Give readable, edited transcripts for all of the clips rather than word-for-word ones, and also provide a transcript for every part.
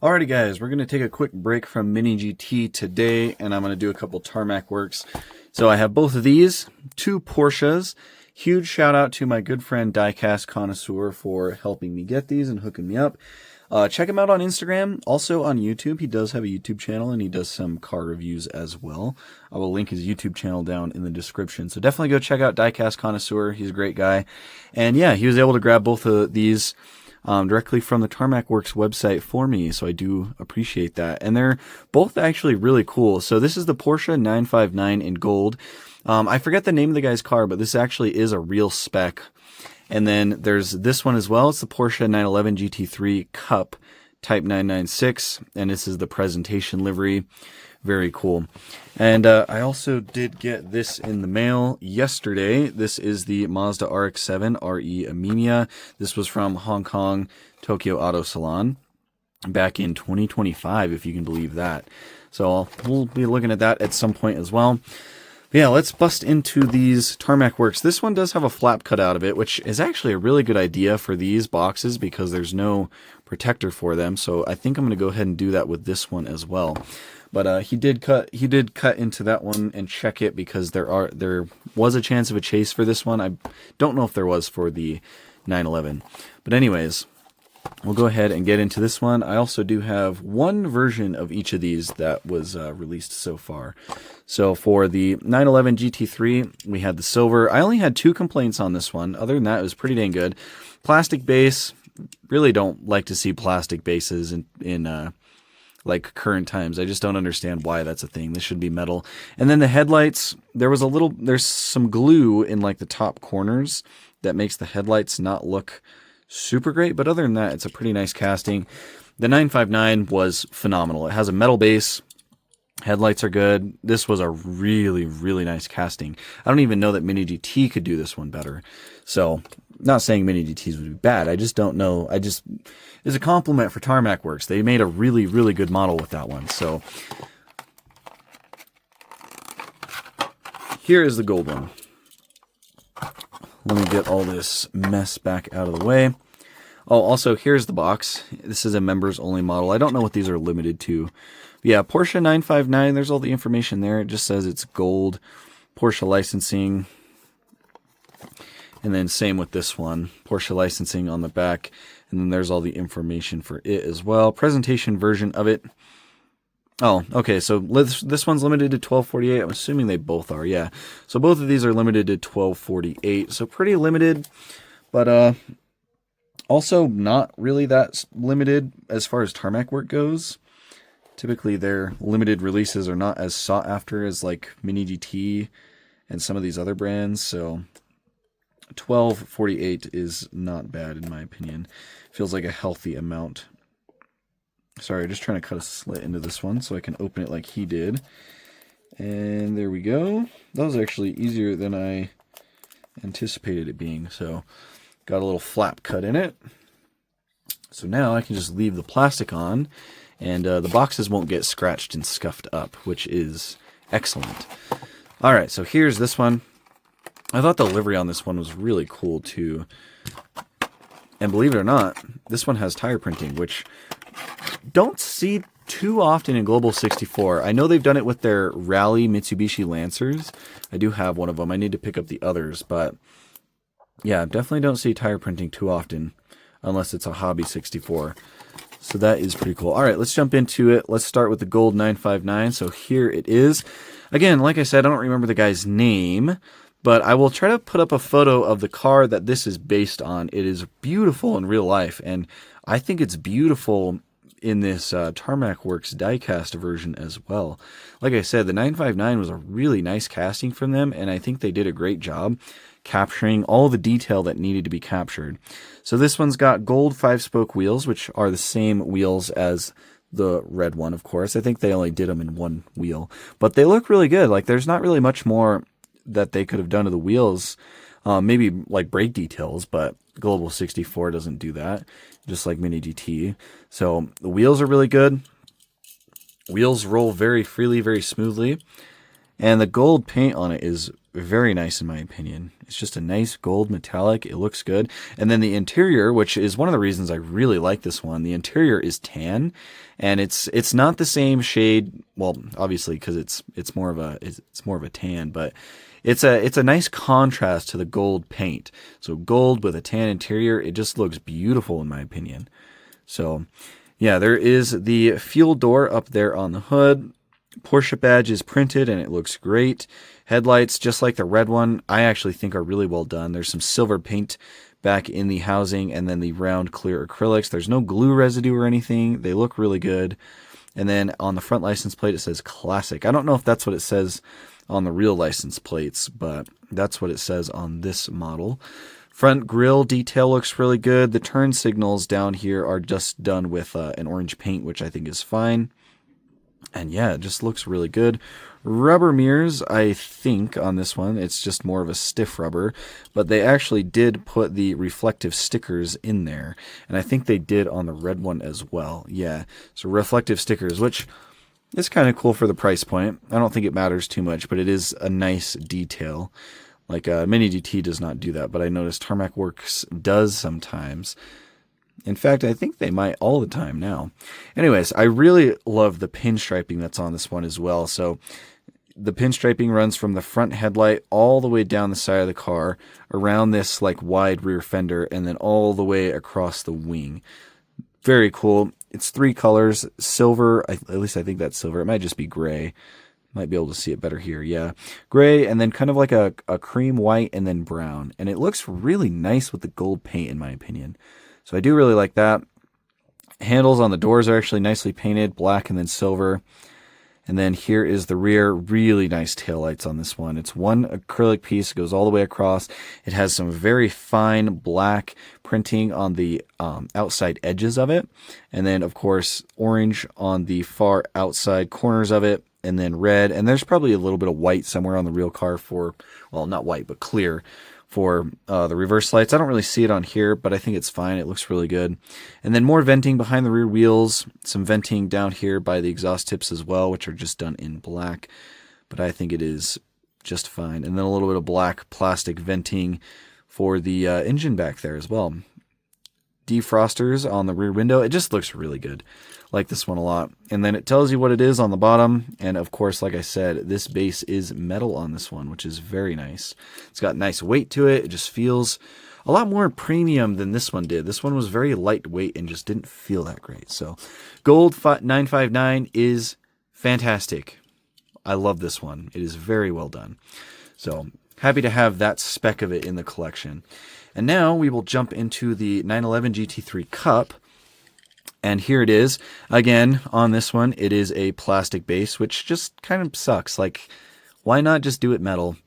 Alrighty guys, we're going to take a quick break from Mini GT today, and I'm going to do a couple Tarmac works. So I have both of these, two Porsches. Huge shout out to my good friend Diecast Connoisseur for helping me get these and hooking me up. Check him out on Instagram, also on YouTube. He does have a YouTube channel and he does some car reviews as well. I will link his YouTube channel down in the description. So definitely go check out Diecast Connoisseur. He's a great guy. And yeah, he was able to grab both of these directly from the Tarmac Works website for me, so I do appreciate that. And they're both actually really cool. So this is the Porsche 959 in gold. I forget the name of the guy's car, but this actually is a real spec. And then there's this one as well. It's the Porsche 911 GT3 Cup Type 996, and this is the presentation livery. Very cool. And I also did get this in the mail yesterday. This is the Mazda RX-7 RE Amenia. This was from Hong Kong Tokyo Auto Salon back in 2025, if you can believe that. So we'll be looking at that at some point as well. Yeah, let's bust into these Tarmac Works. This one does have a flap cut out of it, which is actually a really good idea for these boxes because there's no protector for them. So I think I'm going to go ahead and do that with this one as well. But he did cut into that one and check it because there was a chance of a chase for this one. I don't know if there was for the 911. But anyways, we'll go ahead and get into this one. I also do have one version of each of these that was released so far. So for the 911 GT3, we had the silver. I only had 2 complaints on this one. Other than that, it was pretty dang good. Plastic base. Really don't like to see plastic bases in like current times. I just don't understand why that's a thing. This should be metal. And then the headlights, there's some glue in like the top corners that makes the headlights not look super great, but other than that, it's a pretty nice casting. The 959 was phenomenal. It has a metal base. Headlights are good. This was a really, really nice casting. I don't even know that Mini GT could do this one better. So, not saying Mini GTs would be bad. I just don't know. It's a compliment for Tarmac Works. They made a really, really good model with that one. So, here is the gold one. Let me get all this mess back out of the way. Oh, also, here's the box. This is a members-only model. I don't know what these are limited to. But yeah, Porsche 959, there's all the information there. It just says it's gold, Porsche licensing. And then same with this one, Porsche licensing on the back. And then there's all the information for it as well. Presentation version of it. Oh, okay, so this one's limited to 1248. I'm assuming they both are, yeah. So both of these are limited to 1248. So pretty limited, but also not really that limited as far as Tarmac Work goes. Typically their limited releases are not as sought after as like Mini GT and some of these other brands. So 1248 is not bad in my opinion. Feels like a healthy amount. Sorry, just trying to cut a slit into this one so I can open it like he did. And there we go. That was actually easier than I anticipated it being. So got a little flap cut in it. So now I can just leave the plastic on and the boxes won't get scratched and scuffed up, which is excellent. All right, so here's this one. I thought the livery on this one was really cool too. And believe it or not, this one has tire printing, which don't see too often in Global64. I know they've done it with their Rally Mitsubishi Lancers. I do have one of them. I need to pick up the others, but yeah, definitely don't see tire printing too often unless it's a hobby 64. So that is pretty cool. All right, let's jump into it. Let's start with the gold 959. So here it is. Again, like I said, I don't remember the guy's name, but I will try to put up a photo of the car that this is based on. It is beautiful in real life, and I think it's beautiful in this Tarmac Works diecast version as well. Like I said, the 959 was a really nice casting from them, and I think they did a great job capturing all the detail that needed to be captured. So this one's got gold 5-spoke wheels, which are the same wheels as the red one, of course. I think they only did them in one wheel, but they look really good. Like there's not really much more that they could have done to the wheels. Maybe like brake details, but Global64 doesn't do that, just like Mini GT. So the wheels are really good. Wheels roll very freely, very smoothly. And the gold paint on it is very nice in my opinion. It's just a nice gold metallic. It looks good. And then the interior, which is one of the reasons I really like this one, the interior is tan, and it's not the same shade. Well, obviously because it's more of a tan, but it's a nice contrast to the gold paint. So gold with a tan interior, it just looks beautiful in my opinion. So yeah, there is the fuel door up there on the hood. Porsche badge is printed and it looks great. Headlights, just like the red one, I actually think are really well done. There's some silver paint back in the housing and then the round clear acrylics. There's no glue residue or anything. They look really good. And then on the front license plate, it says classic. I don't know if that's what it says on the real license plates, but that's what it says on this model. Front grille detail looks really good. The turn signals down here are just done with an orange paint, which I think is fine. And yeah, it just looks really good. Rubber mirrors, I think on this one, it's just more of a stiff rubber, but they actually did put the reflective stickers in there. And I think they did on the red one as well. Yeah, so reflective stickers, which is kind of cool for the price point. I don't think it matters too much, but it is a nice detail. Like Mini GT does not do that, but I noticed Tarmac Works does sometimes. In fact, I think they might all the time now. Anyways, I really love the pinstriping that's on this one as well. So the pinstriping runs from the front headlight all the way down the side of the car, around this like wide rear fender, and then all the way across the wing. Very cool. It's 3 colors, silver, at least I think that's silver. It might just be gray. Might be able to see it better here. Yeah, gray, and then kind of like a cream white, and then brown. And it looks really nice with the gold paint in my opinion. So I do really like that. Handles on the doors are actually nicely painted, black and then silver. And then here is the rear, really nice taillights on this one. It's one acrylic piece, goes all the way across. It has some very fine black printing on the outside edges of it. And then, of course, orange on the far outside corners of it. And then red. And there's probably a little bit of white somewhere on the real car for, well, not white, but clear for the reverse lights. I don't really see it on here, but I think it's fine. It looks really good. And then more venting behind the rear wheels, some venting down here by the exhaust tips as well, which are just done in black, but I think it is just fine. And then a little bit of black plastic venting for the engine back there as well. Defrosters on the rear window. It just looks really good. Like this one a lot. And then it tells you what it is on the bottom. And of course, like I said, this base is metal on this one, which is very nice. It's got nice weight to it. It just feels a lot more premium than this one did. This one was very lightweight and just didn't feel that great. So Gold 959 is fantastic. I love this one. It is very well done. So happy to have that spec of it in the collection. And now we will jump into the 911 GT3 Cup. And here it is. Again, on this one, it is a plastic base, which just kind of sucks. Like, why not just do it metal?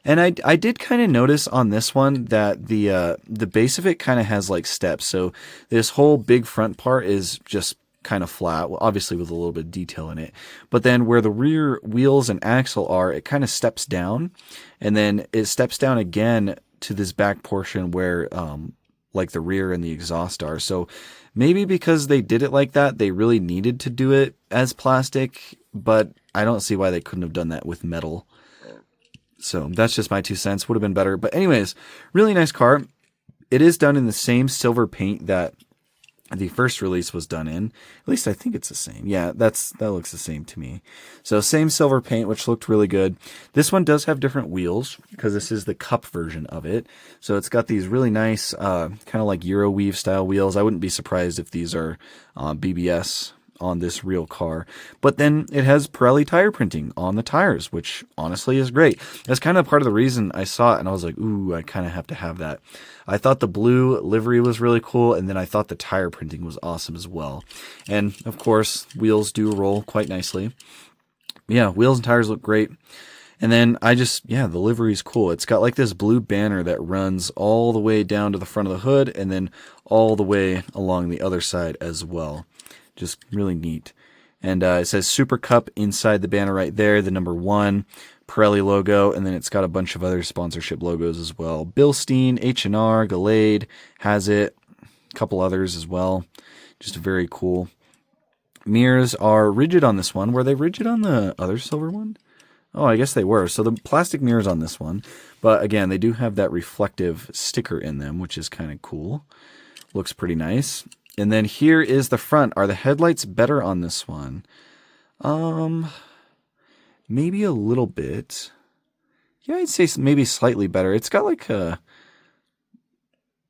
And I did kind of notice on this one that the base of it kind of has like steps. So this whole big front part is just kind of flat, well, obviously with a little bit of detail in it. But then where the rear wheels and axle are, it kind of steps down. And then it steps down again to this back portion where like the rear and the exhaust are. So maybe because they did it like that, they really needed to do it as plastic, but I don't see why they couldn't have done that with metal. So that's just my 2 cents. Would have been better. But anyways, really nice car. It is done in the same silver paint that the first release was done in. At least I think it's the same. Yeah, that looks the same to me. So same silver paint, which looked really good. This one does have different wheels because this is the Cup version of it. So it's got these really nice kind of like Euroweave style wheels. I wouldn't be surprised if these are BBS on this real car. But then it has Pirelli tire printing on the tires, which honestly is great. That's kind of part of the reason I saw it and I was like, ooh, I kind of have to have that. I thought the blue livery was really cool, and then I thought the tire printing was awesome as well. And of course, wheels do roll quite nicely. Yeah, wheels and tires look great. And then the livery is cool. It's got like this blue banner that runs all the way down to the front of the hood and then all the way along the other side as well. Just really neat. And it says Super Cup inside the banner right there, the number 1, Pirelli logo, and then it's got a bunch of other sponsorship logos as well. Bilstein, H&R, Glade has it, a couple others as well. Just very cool. Mirrors are rigid on this one. Were they rigid on the other silver one? Oh, I guess they were. So the plastic mirrors on this one. But again, they do have that reflective sticker in them, which is kind of cool. Looks pretty nice. And then here is the front. Are the headlights better on this one? Maybe a little bit. Yeah, I'd say maybe slightly better. It's got like a...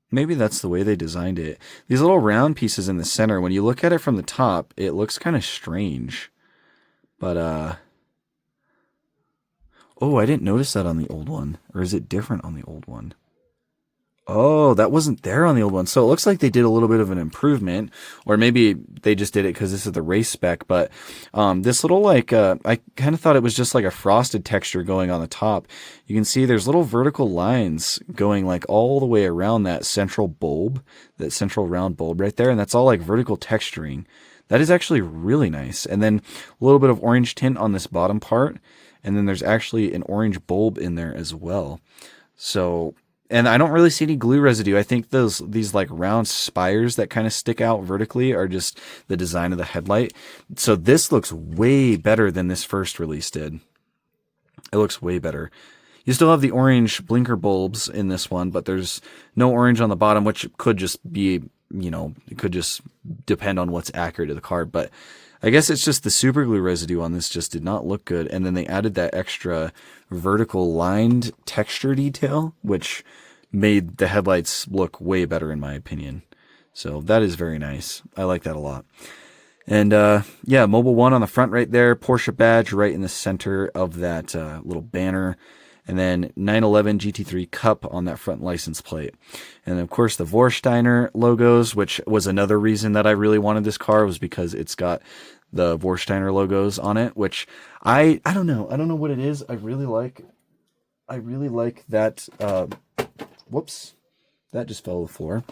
Maybe that's the way they designed it. These little round pieces in the center, when you look at it from the top, it looks kind of strange. But, oh, I didn't notice that on the old one. Or is it different on the old one? Oh, that wasn't there on the old one. So it looks like they did a little bit of an improvement. Or maybe they just did it because this is the race spec. But this little, like, I kind of thought it was just like a frosted texture going on the top. You can see there's little vertical lines going like all the way around that central bulb. That central round bulb right there. And that's all like vertical texturing. That is actually really nice. And then a little bit of orange tint on this bottom part. And then there's actually an orange bulb in there as well. So, and I don't really see any glue residue. I think these like round spires that kind of stick out vertically are just the design of the headlight. So this looks way better than this first release did. It looks way better. You still have the orange blinker bulbs in this one, but there's no orange on the bottom, which could just be, you know, it could just depend on what's accurate to the car. But I guess it's just the super glue residue on this just did not look good. And then they added that extra vertical lined texture detail, which made the headlights look way better in my opinion. So that is very nice. I like that a lot. And yeah, Mobile One on the front right there. Porsche badge right in the center of that little banner. And then 911 GT3 Cup on that front license plate. And of course the Vorsteiner logos, which was another reason that I really wanted this car, was because it's got the Vorsteiner logos on it, which I don't know. I don't know what it is. I really like that. Whoops. That just fell to the floor.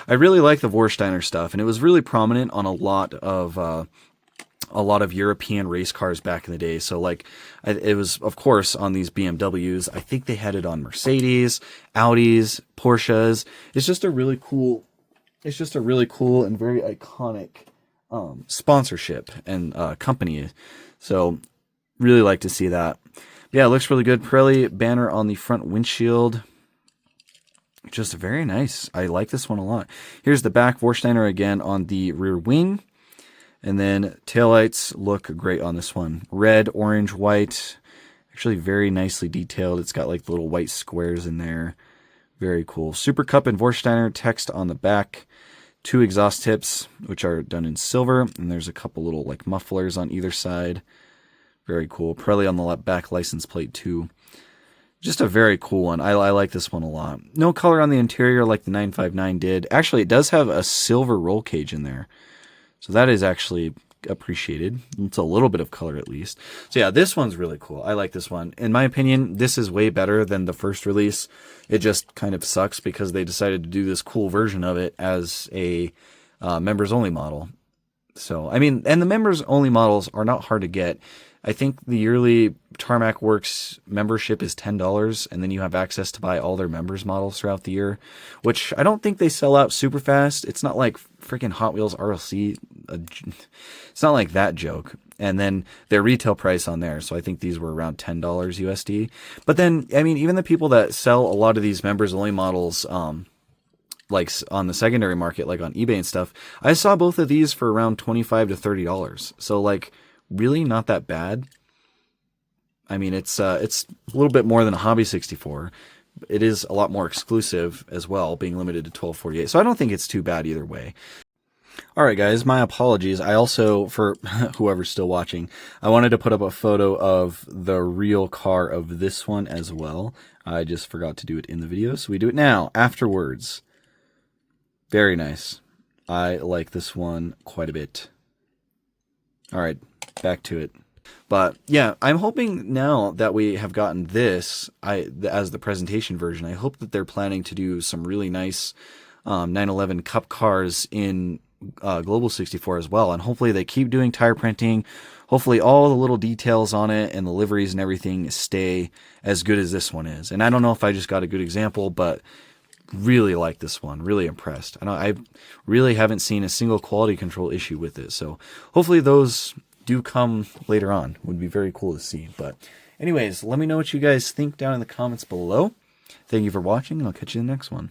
I really like the Vorsteiner stuff, and it was really prominent on a lot of European race cars back in the day. So like it was, of course, on these BMWs. I think they had it on Mercedes, Audis, Porsches. It's just a really cool and very iconic sponsorship and company. So really like to see that. Yeah, it looks really good. Pirelli banner on the front windshield. Just very nice. I like this one a lot. Here's the back, Vorsteiner again on the rear wing. And then taillights look great on this one. Red, orange, white. Actually very nicely detailed. It's got like little white squares in there. Very cool. Super Cup and Vorsteiner text on the back. 2 exhaust tips, which are done in silver. And there's a couple little like mufflers on either side. Very cool. Pirelli on the back license plate too. Just a very cool one. I like this one a lot. No color on the interior like the 959 did. Actually, it does have a silver roll cage in there. So that is actually appreciated. It's a little bit of color at least. So yeah, this one's really cool. I like this one. In my opinion, this is way better than the first release. It just kind of sucks because they decided to do this cool version of it as a members only model. So, I mean, and the members only models are not hard to get. I think the yearly Tarmac Works membership is $10, and then you have access to buy all their members models throughout the year, which I don't think they sell out super fast. It's not like freaking Hot Wheels RLC. It's not like that joke. And then their retail price on there, so I think these were around $10 USD. But then, I mean, even the people that sell a lot of these members only models, like on the secondary market, like on eBay and stuff, I saw both of these for around $25 to $30. So like, really not that bad. I mean, it's a little bit more than a Hobby 64. It is a lot more exclusive as well, being limited to 1248. So I don't think it's too bad either way. All right, guys, my apologies. I also, for whoever's still watching, I wanted to put up a photo of the real car of this one as well. I just forgot to do it in the video, so we do it now, afterwards. Very nice. I like this one quite a bit. All right, back to it. But yeah, I'm hoping now that we have gotten this as the presentation version, I hope that they're planning to do some really nice 911 Cup cars in Global64 as well. And hopefully they keep doing tire printing. Hopefully all the little details on it and the liveries and everything stay as good as this one is. And I don't know if I just got a good example, but really like this one. Really impressed. I really haven't seen a single quality control issue with it. So hopefully those do come later on. Would be very cool to see. But Anyways, let me know what you guys think down in the comments below. Thank you for watching, and I'll catch you in the next one.